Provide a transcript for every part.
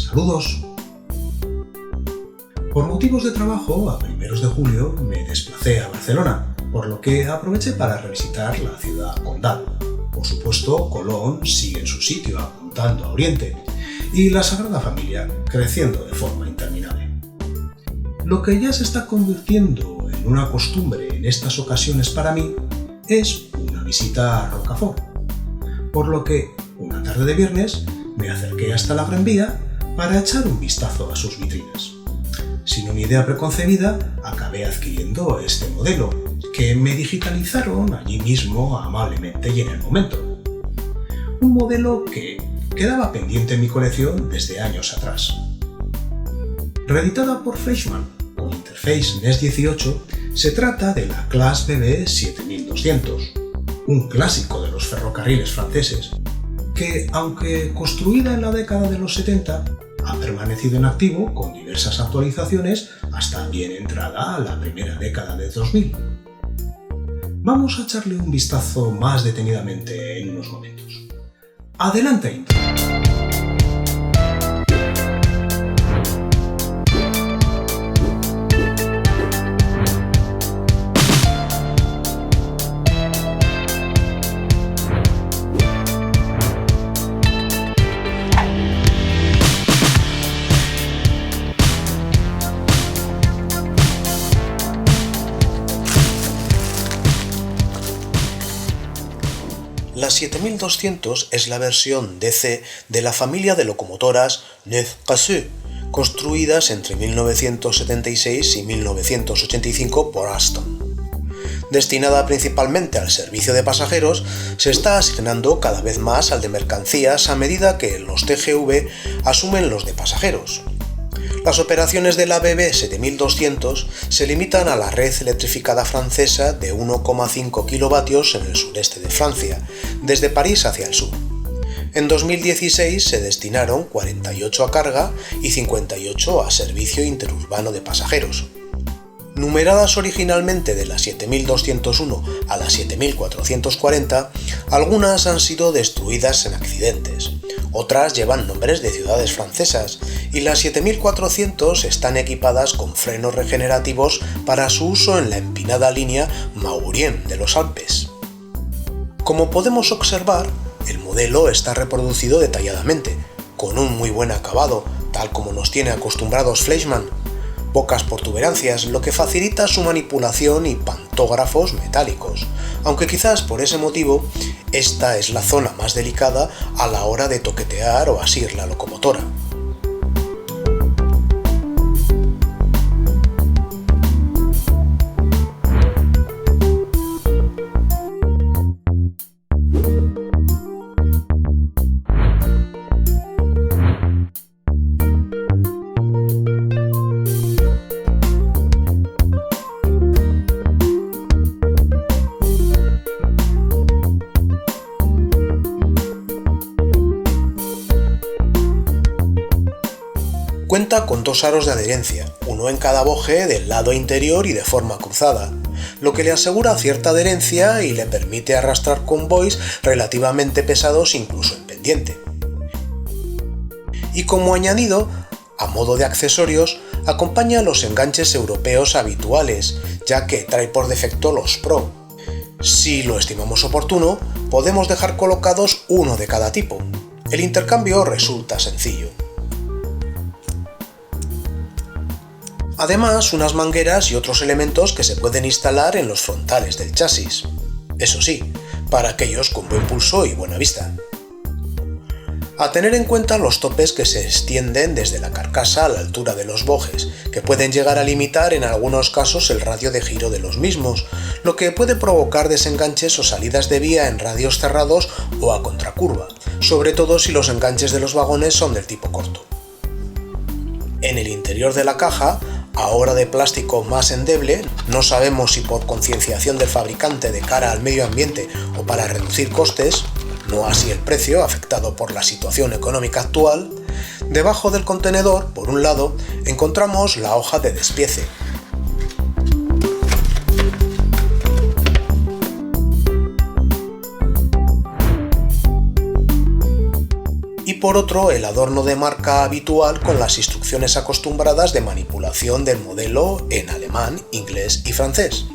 Saludos. Por motivos de trabajo, a primeros de julio me desplacé a Barcelona, por lo que aproveché para revisitar la ciudad condal. Por supuesto, Colón sigue en su sitio, apuntando a Oriente, y la Sagrada Familia creciendo de forma interminable. Lo que ya se está convirtiendo en una costumbre en estas ocasiones para mí es una visita a Rocafort, por lo que una tarde de viernes me acerqué hasta la Gran Vía para echar un vistazo a sus vitrinas. Sin una idea preconcebida, acabé adquiriendo este modelo, que me digitalizaron allí mismo amablemente y en el momento. Un modelo que quedaba pendiente en mi colección desde años atrás. Reeditada por Fleischmann con interface NES 18, se trata de la Classe BB 7200, un clásico de los ferrocarriles franceses, que, aunque construida en la década de los 70, ha permanecido en activo con diversas actualizaciones hasta bien entrada a la primera década de 2000. Vamos a echarle un vistazo más detenidamente en unos momentos. ¡Adelante, intro! La 7200 es la versión DC de la familia de locomotoras Neuf Casseux, construidas entre 1976 y 1985 por Alstom. Destinada principalmente al servicio de pasajeros, se está asignando cada vez más al de mercancías a medida que los TGV asumen los de pasajeros. Las operaciones de la BB 7200 se limitan a la red electrificada francesa de 1,5 kilovatios en el sureste de Francia, desde París hacia el sur. En 2016 se destinaron 48 a carga y 58 a servicio interurbano de pasajeros. Numeradas originalmente de la 7201 a la 7440, algunas han sido destruidas en accidentes, otras llevan nombres de ciudades francesas y las 7400 están equipadas con frenos regenerativos para su uso en la empinada línea Maurien de los Alpes. Como podemos observar, el modelo está reproducido detalladamente, con un muy buen acabado, tal como nos tiene acostumbrados Fleischmann. Pocas protuberancias, lo que facilita su manipulación y pantógrafos metálicos, aunque quizás por ese motivo esta es la zona más delicada a la hora de toquetear o asir la locomotora. Cuenta con dos aros de adherencia, uno en cada boje del lado interior y de forma cruzada, lo que le asegura cierta adherencia y le permite arrastrar convoys relativamente pesados incluso en pendiente. Y como añadido, a modo de accesorios, acompaña los enganches europeos habituales, ya que trae por defecto los Pro. Si lo estimamos oportuno, podemos dejar colocados uno de cada tipo. El intercambio resulta sencillo. Además, unas mangueras y otros elementos que se pueden instalar en los frontales del chasis. Eso sí, para aquellos con buen pulso y buena vista. A tener en cuenta los topes que se extienden desde la carcasa a la altura de los bojes, que pueden llegar a limitar en algunos casos el radio de giro de los mismos, lo que puede provocar desenganches o salidas de vía en radios cerrados o a contracurva, sobre todo si los enganches de los vagones son del tipo corto. En el interior de la caja, ahora de plástico más endeble, no sabemos si por concienciación del fabricante de cara al medio ambiente o para reducir costes, no así el precio afectado por la situación económica actual, debajo del contenedor, por un lado, encontramos la hoja de despiece. y por otro el adorno de marca habitual con las instrucciones acostumbradas de manipulación del modelo en alemán, inglés y francés.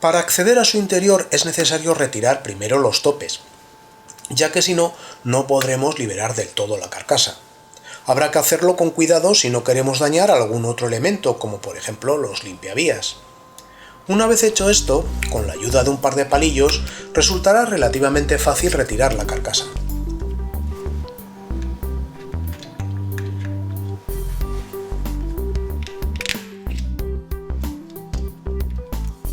Para acceder a su interior es necesario retirar primero los topes, ya que si no, no podremos liberar del todo la carcasa. Habrá que hacerlo con cuidado si no queremos dañar algún otro elemento, como por ejemplo los limpiavías. Una vez hecho esto, con la ayuda de un par de palillos, resultará relativamente fácil retirar la carcasa.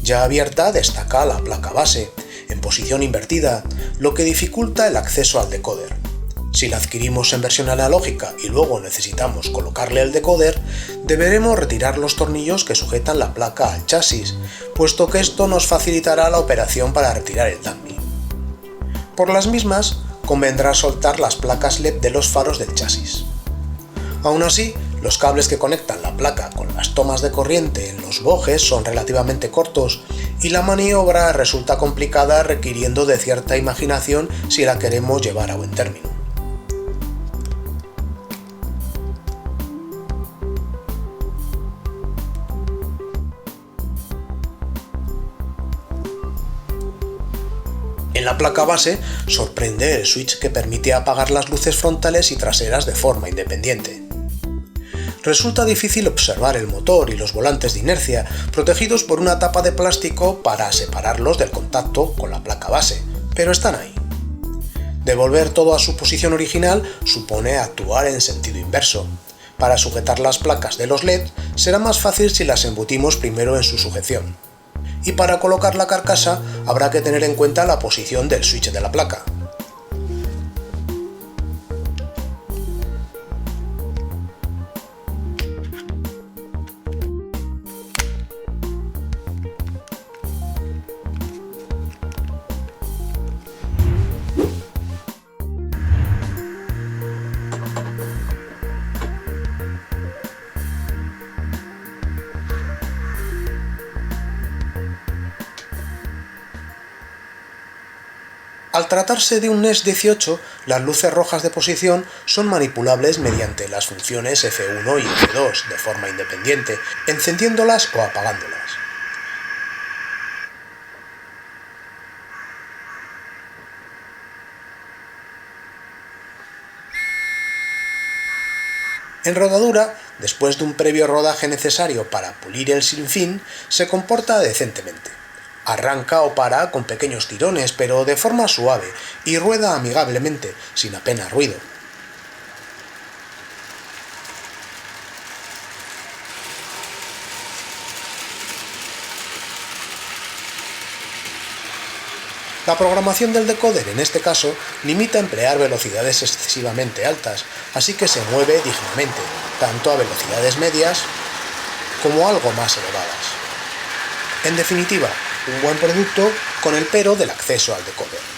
Ya abierta destaca la placa base, en posición invertida, lo que dificulta el acceso al decoder. Si la adquirimos en versión analógica y luego necesitamos colocarle el decoder, deberemos retirar los tornillos que sujetan la placa al chasis, puesto que esto nos facilitará la operación para retirar el dummy. Por las mismas, convendrá soltar las placas LED de los faros del chasis. Aún así, los cables que conectan la placa con las tomas de corriente en los bojes son relativamente cortos y la maniobra resulta complicada, requiriendo de cierta imaginación si la queremos llevar a buen término. En la placa base sorprende el switch que permite apagar las luces frontales y traseras de forma independiente. Resulta difícil observar el motor y los volantes de inercia, protegidos por una tapa de plástico para separarlos del contacto con la placa base, pero están ahí. Devolver todo a su posición original supone actuar en sentido inverso. Para sujetar las placas de los LED será más fácil si las embutimos primero en su sujeción. Y para colocar la carcasa habrá que tener en cuenta la posición del switch de la placa. Al tratarse de un NES 18, las luces rojas de posición son manipulables mediante las funciones F1 y F2 de forma independiente, encendiéndolas o apagándolas. En rodadura, después de un previo rodaje necesario para pulir el sinfín, se comporta decentemente. Arranca o para con pequeños tirones, pero de forma suave, y rueda amigablemente, sin apenas ruido. La programación del decoder, en este caso, limita emplear velocidades excesivamente altas, así que se mueve dignamente, tanto a velocidades medias como algo más elevadas. En definitiva, un buen producto con el pero del acceso al decoder.